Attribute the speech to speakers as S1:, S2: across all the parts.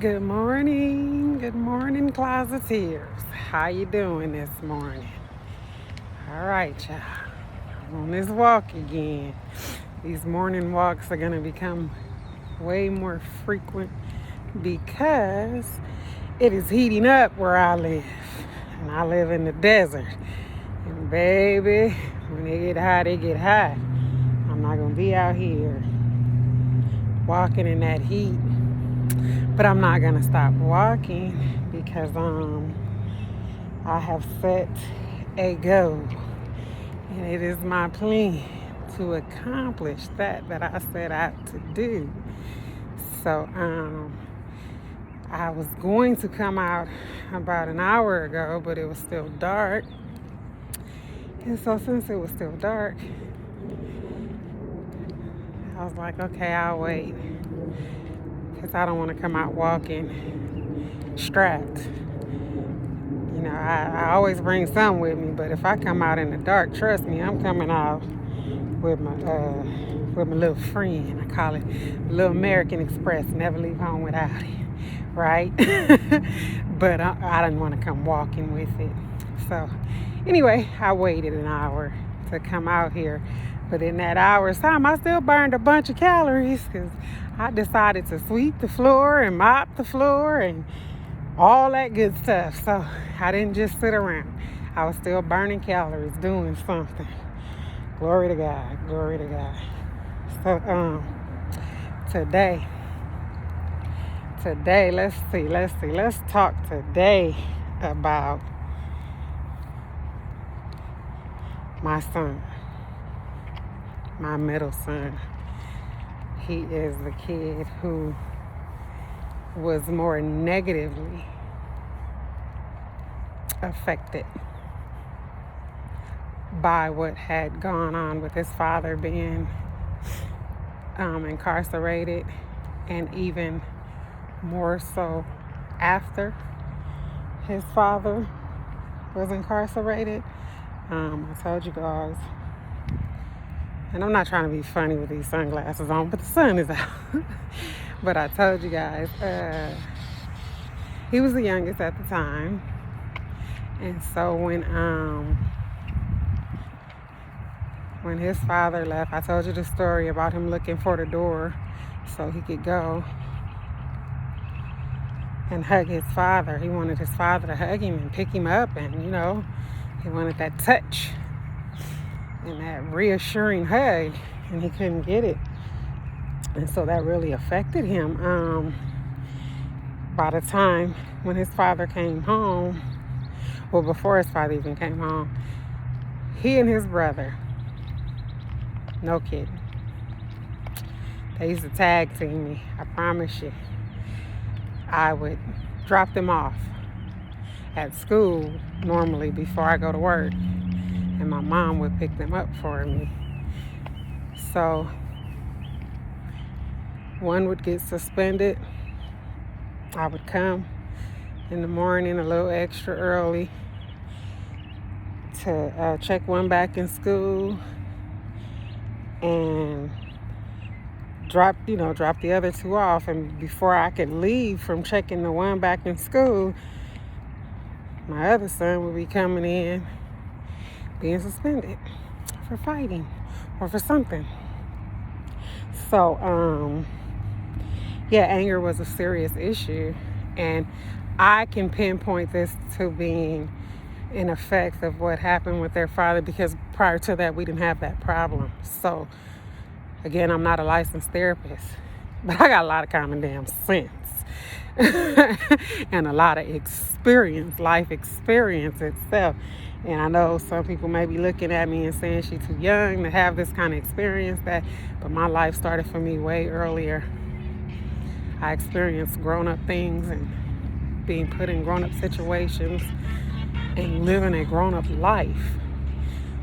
S1: Good morning, closeteers. How you doing this morning? All right, y'all. I'm on this walk again. These morning walks are gonna become way more frequent because it is heating up where I live, and I live in the desert. And baby, when they get hot, they get hot. I'm not gonna be out here walking in that heat. But I'm not gonna stop walking because I have set a goal, and it is my plan to accomplish that I set out to do. So I was going to come out about an hour ago, but it was still dark. And so since it was still dark, I was like, okay, I'll wait because I don't want to come out walking strapped. You know, I always bring some with me, but if I come out in the dark, trust me, I'm coming out with my little friend. I call it Little American Express. Never leave home without it, right? But I didn't want to come walking with it. So anyway, I waited an hour to come out here. But in that hour's time, I still burned a bunch of calories because I decided to sweep the floor and mop the floor and all that good stuff. So I didn't just sit around. I was still burning calories, doing something. Glory to God. Glory to God. So today, let's talk today about my son, my middle son. He is the kid who was more negatively affected by what had gone on with his father being incarcerated, and even more so after his father was incarcerated. I told you guys, and I'm not trying to be funny with these sunglasses on, but the sun is out. But I told you guys, he was the youngest at the time. And so when his father left, I told you the story about him looking for the door so he could go and hug his father. He wanted his father to hug him and pick him up, and he wanted that touch and that reassuring hug, and he couldn't get it. And so that really affected him. By the time when his father came home, well, before his father even came home, he and his brother, no kidding, they used to tag team me. I promise you. I would drop them off at school normally before I go to work, and my mom would pick them up for me. So one would get suspended. I would come in the morning a little extra early to check one back in school and drop the other two off. And before I could leave from checking the one back in school, my other son would be coming in being suspended for fighting or for something. So anger was a serious issue, and I can pinpoint this to being an effect of what happened with their father, because prior to that we didn't have that problem. So again, I'm not a licensed therapist, but I got a lot of common damn sense and a lot of life experience itself. And I know some people may be looking at me and saying she's too young to have this kind of experience, but my life started for me way earlier. I experienced grown-up things and being put in grown-up situations and living a grown-up life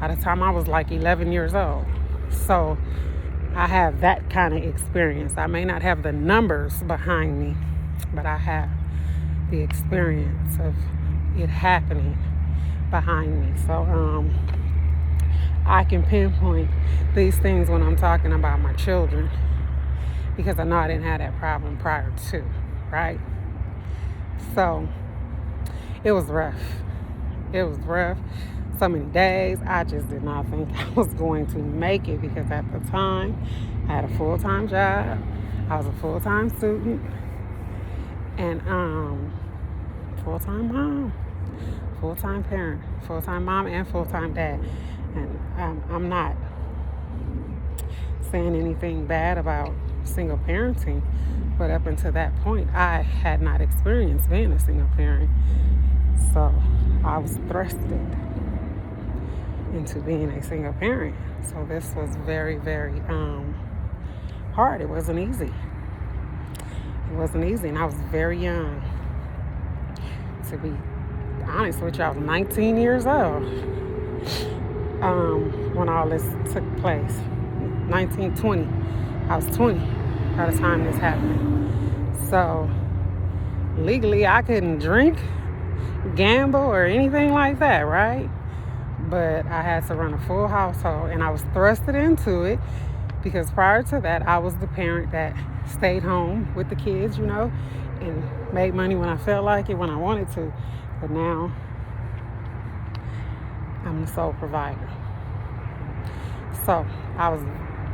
S1: by the time I was like 11 years old. So I have that kind of experience. I may not have the numbers behind me, but I have the experience of it happening behind me. So I can pinpoint these things when I'm talking about my children, because I know I didn't have that problem prior to, right? So it was rough. It was rough. So many days. I just did not think I was going to make it because at the time I had a full-time job. I was a full-time student and full-time mom, full-time parent, full-time mom and full-time dad. And I'm not saying anything bad about single parenting, but up until that point, I had not experienced being a single parent. So I was thrusted into being a single parent. So this was very, very hard. It wasn't easy. It wasn't easy, and I was very young. To be honest with you, I was 19 years old when all this took place. 19, 20. I was 20 by the time this happened. So legally, I couldn't drink, gamble, or anything like that, right? But I had to run a full household, and I was thrusted into it because prior to that, I was the parent that stayed home with the kids, and made money when I felt like it, when I wanted to. But now, I'm the sole provider. So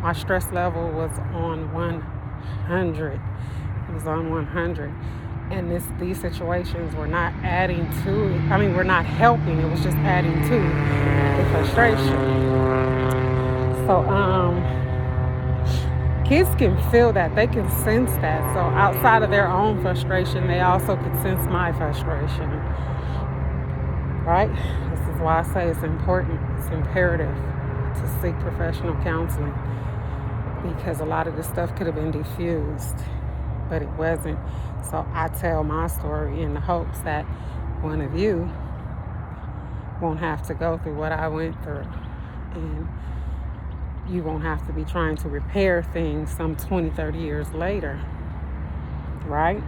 S1: my stress level was on 100. It was on 100. And these situations were not adding to it. I mean, we're not helping. It was just adding to the frustration. So, kids can feel that. They can sense that. So outside of their own frustration, they also could sense my frustration. Right? This is why I say it's important. It's imperative to seek professional counseling, because a lot of this stuff could have been diffused, but it wasn't. So I tell my story in the hopes that one of you won't have to go through what I went through, and you won't have to be trying to repair things some 20, 30 years later, right?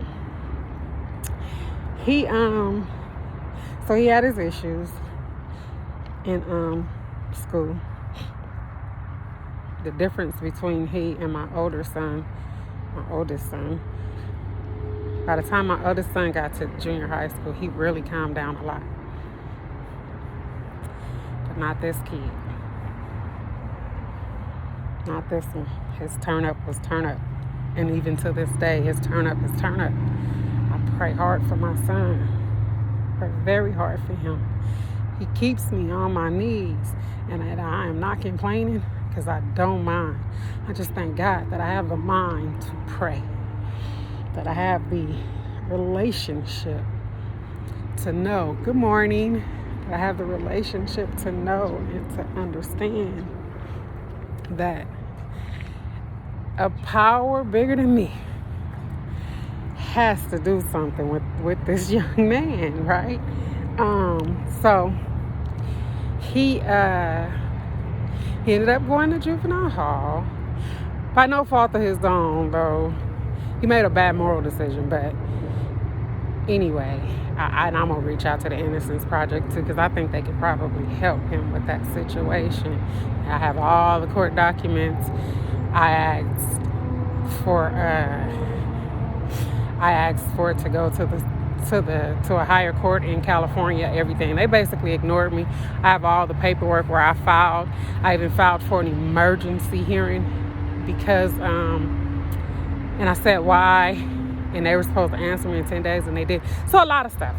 S1: So he had his issues in school. The difference between he and my oldest son, by the time my oldest son got to junior high school, he really calmed down a lot. But not this kid. Not this one. His turn up was turn up. And even to this day, his turn up is turn up. I pray hard for my son. Pray very hard for him. He keeps me on my knees. And I am not complaining because I don't mind. I just thank God that I have the mind to pray. That I have the relationship to know. Good morning. That I have the relationship to know and to understand that a power bigger than me has to do something with this young man, right? So he ended up going to juvenile hall by no fault of his own, though. He made a bad moral decision, but anyway, I'm going to reach out to the Innocence Project too, because I think they could probably help him with that situation. I have all the court documents. I asked for it to go to a higher court in California. Everything, they basically ignored me. I have all the paperwork where I even filed for an emergency hearing because and I said why, and they were supposed to answer me in 10 days, and they did. So a lot of stuff.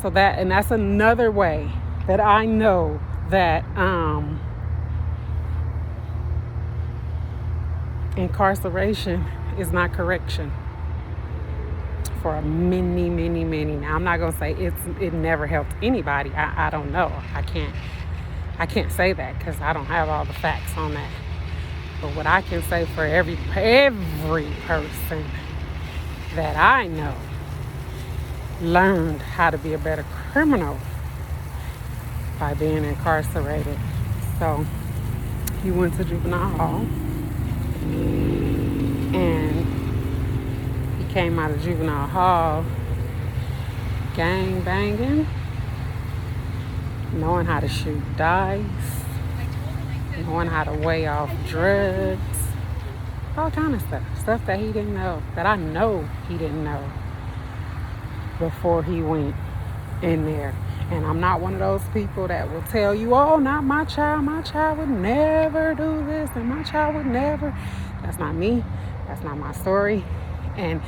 S1: So that's another way that I know that incarceration is not correction for many. Now, I'm not gonna say it never helped anybody. I don't know. I can't say that because I don't have all the facts on that. But what I can say for every person that I know learned how to be a better criminal by being incarcerated. So he went to juvenile hall, and he came out of juvenile hall gang banging, knowing how to shoot dice, knowing how to weigh off drugs, all kind of stuff that he didn't know, that I know he didn't know. before he went in there. And I'm not one of those people that will tell you, oh, not my child would never do this, and my child would never. That's not me. That's not my story. And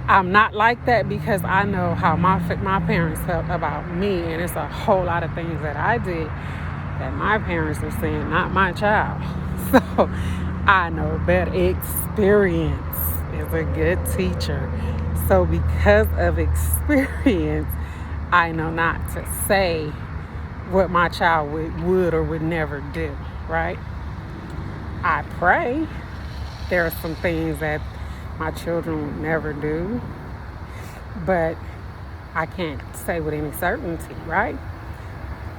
S1: I'm not like that because I know how my parents felt about me, and it's a whole lot of things that I did that my parents were saying, not my child. So I know better. Experience is a good teacher. So because of experience, I know not to say what my child would or would never do, right? I pray there are some things that my children would never do, but I can't say with any certainty, right?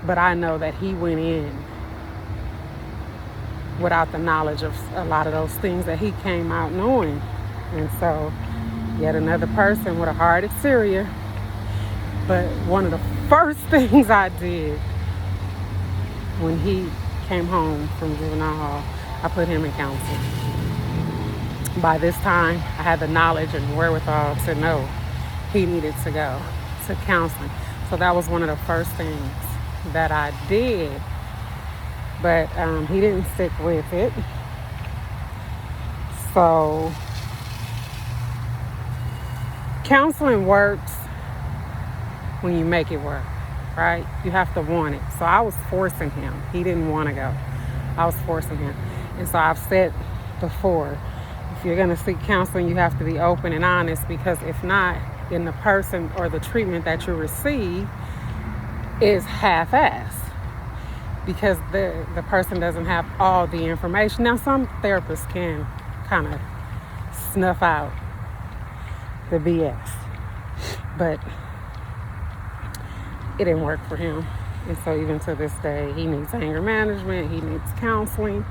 S1: But I know that he went in without the knowledge of a lot of those things that he came out knowing. And so, yet another person with a heart at Syria. But one of the first things I did when he came home from juvenile hall, I put him in counseling. By this time, I had the knowledge and wherewithal to know he needed to go to counseling. So that was one of the first things that I did. But he didn't stick with it. So counseling works when you make it work, right? You have to want it. So I was forcing him. He didn't want to go. I was forcing him. And so I've said before, if you're going to seek counseling, you have to be open and honest, because if not, then the person or the treatment that you receive is half-assed, because the person doesn't have all the information. Now, some therapists can kind of snuff out the BS, but it didn't work for him. And so even to this day, he needs anger management, he needs counseling.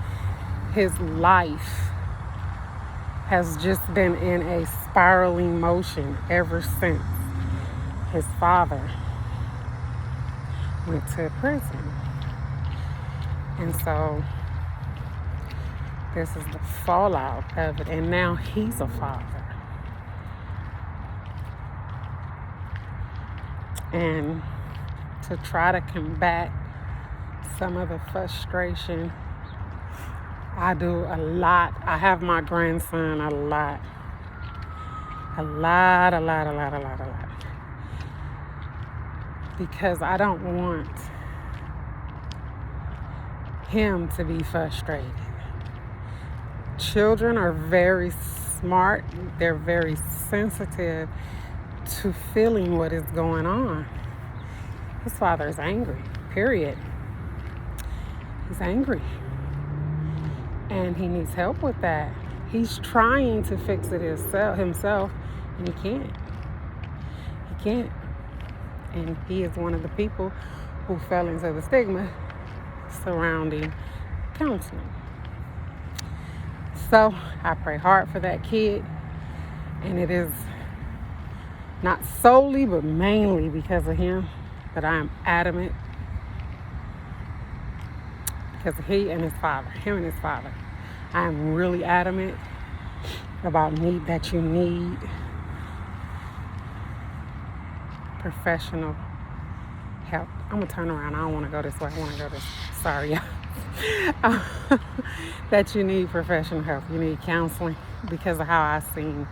S1: His life has just been in a spiraling motion ever since his father went to prison. And so this is the fallout of it. And now he's a father. And to try to combat some of the frustration, I do a lot. I have my grandson a lot. Because I don't want him to be frustrated. Children are very smart. They're very sensitive to feeling what is going on. His father is angry, period. He's angry. And he needs help with that. He's trying to fix it himself, and he can't. He can't. And he is one of the people who fell into the stigma surrounding counseling. So I pray hard for that kid, and it is not solely but mainly because of him that I am adamant, because of him and his father. I am really adamant about that you need professional help. I'm gonna turn around. I don't want to go this way. I want to go this. Sorry, y'all. That you need professional help. You need counseling because of how I seen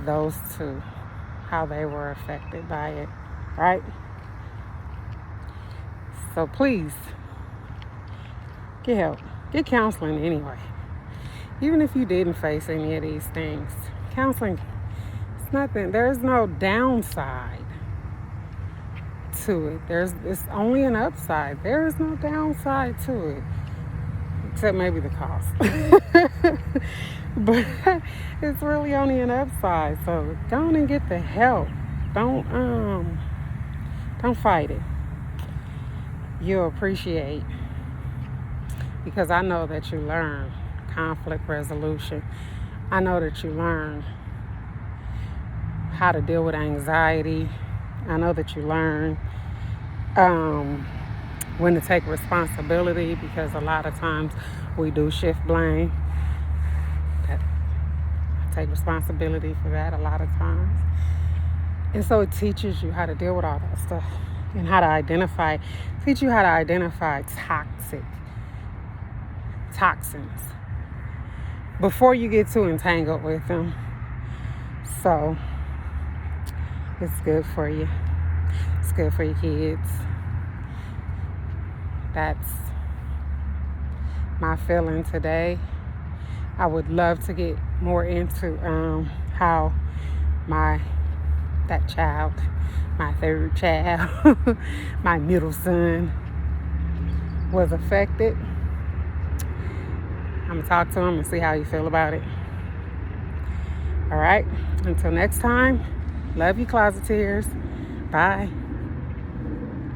S1: those two, how they were affected by it, right? So please, get help. Get counseling anyway. Even if you didn't face any of these things, counseling, it's nothing. There's no downside to it. It's only an upside. There is no downside to it, except maybe the cost. But it's really only an upside. So go on and get the help. Don't fight it. You'll appreciate, because I know that you learn conflict resolution. I know that you learn how to deal with anxiety. I know that you learn when to take responsibility, because a lot of times we do shift blame. I take responsibility for that a lot of times. And so it teaches you how to deal with all that stuff and how to teach you how to identify toxins before you get too entangled with them. So it's good for you. It's good for your kids. That's my feeling today. I would love to get more into how that child, my third child, my middle son, was affected. I'm gonna talk to him and see how you feel about it. All right, until next time, love you, Closeteers. Bye.